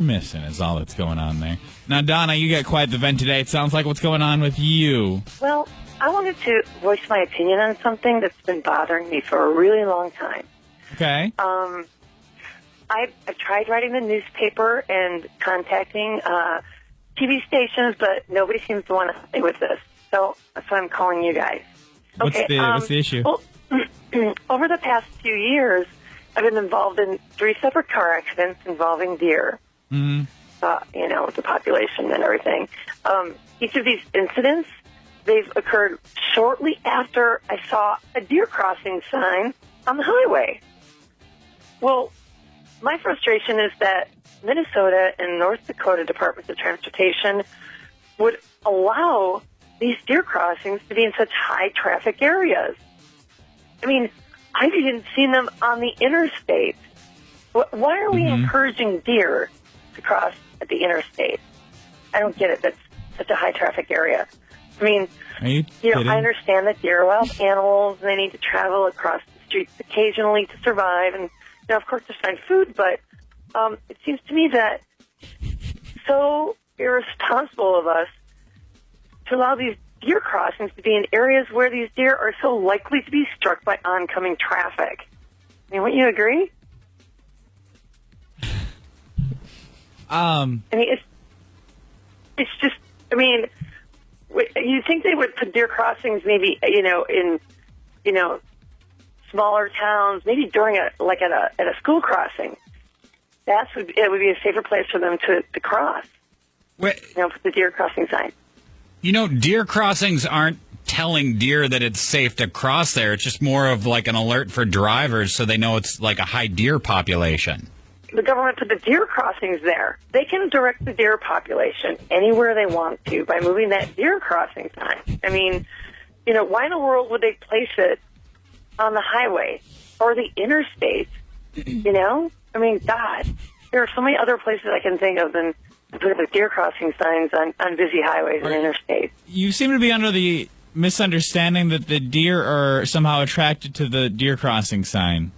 missing is all that's going on there. Now, Donna, you got quite the vent today. It sounds like what's going on with you. Well, I wanted to voice my opinion on something that's been bothering me for a really long time. Okay. I've tried writing the newspaper and contacting TV stations, but nobody seems to want to help me with this. So that's why I'm calling you guys. What's the issue? Well, over the past few years, I've been involved in 3 separate car accidents involving deer. Mm-hmm. With the population and everything. Each of these incidents, they've occurred shortly after I saw a deer crossing sign on the highway. Well, my frustration is that Minnesota and North Dakota Departments of Transportation would allow these deer crossings to be in such high traffic areas. I mean, I've even seen them on the interstate. Why are we encouraging deer to cross at the interstate? I don't get it. That's such a high traffic area. I mean, I understand that deer are wild animals and they need to travel across the streets occasionally to survive, and of course to find food. But it seems to me that so irresponsible of us to allow these deer crossings to be in areas where these deer are so likely to be struck by oncoming traffic. I mean, wouldn't you agree? I mean, it's just, I mean, you think they would put deer crossings maybe, in, smaller towns, maybe during at a school crossing. It would be a safer place for them to cross. Put the deer crossing sign. Deer crossings aren't telling deer that it's safe to cross there. It's just more of like an alert for drivers so they know it's like a high deer population. The government put the deer crossings there. They can direct the deer population anywhere they want to by moving that deer crossing sign. I mean, why in the world would they place it on the highway or the interstate? I mean, God, there are so many other places I can think of than putting the deer crossing signs on busy highways and interstates. You seem to be under the misunderstanding that the deer are somehow attracted to the deer crossing sign.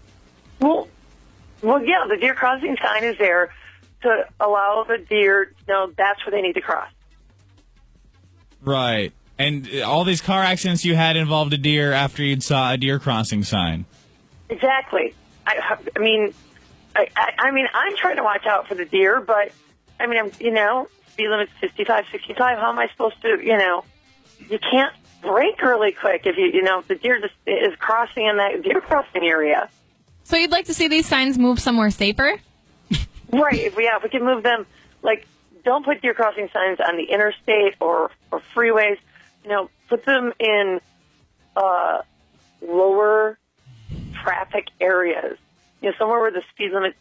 Well, yeah, the deer crossing sign is there to allow the deer to know that's where they need to cross. Right. And all these car accidents you had involved a deer after you'd saw a deer crossing sign. Exactly. I mean, I'm trying to watch out for the deer, but, I mean, speed limit's 55, 65. How am I supposed to, you can't brake really quick if if the deer just is crossing in that deer crossing area. So you'd like to see these signs move somewhere safer? Right. If we can move them, don't put deer crossing signs on the interstate or freeways. Put them in lower traffic areas. Somewhere where the speed limit's,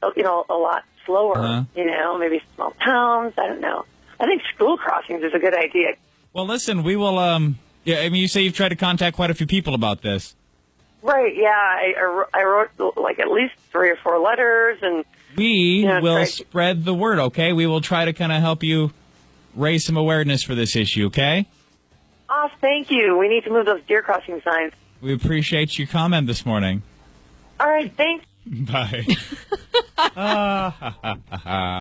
a lot slower. Maybe small towns. I don't know. I think school crossings is a good idea. Well, listen, we will. You say you've tried to contact quite a few people about this. Right, yeah. I wrote, at least 3 or 4 letters, and... We will spread the word, okay? We will try to kind of help you raise some awareness for this issue, okay? Oh, thank you. We need to move those deer crossing signs. We appreciate your comment this morning. All right, thanks. Bye.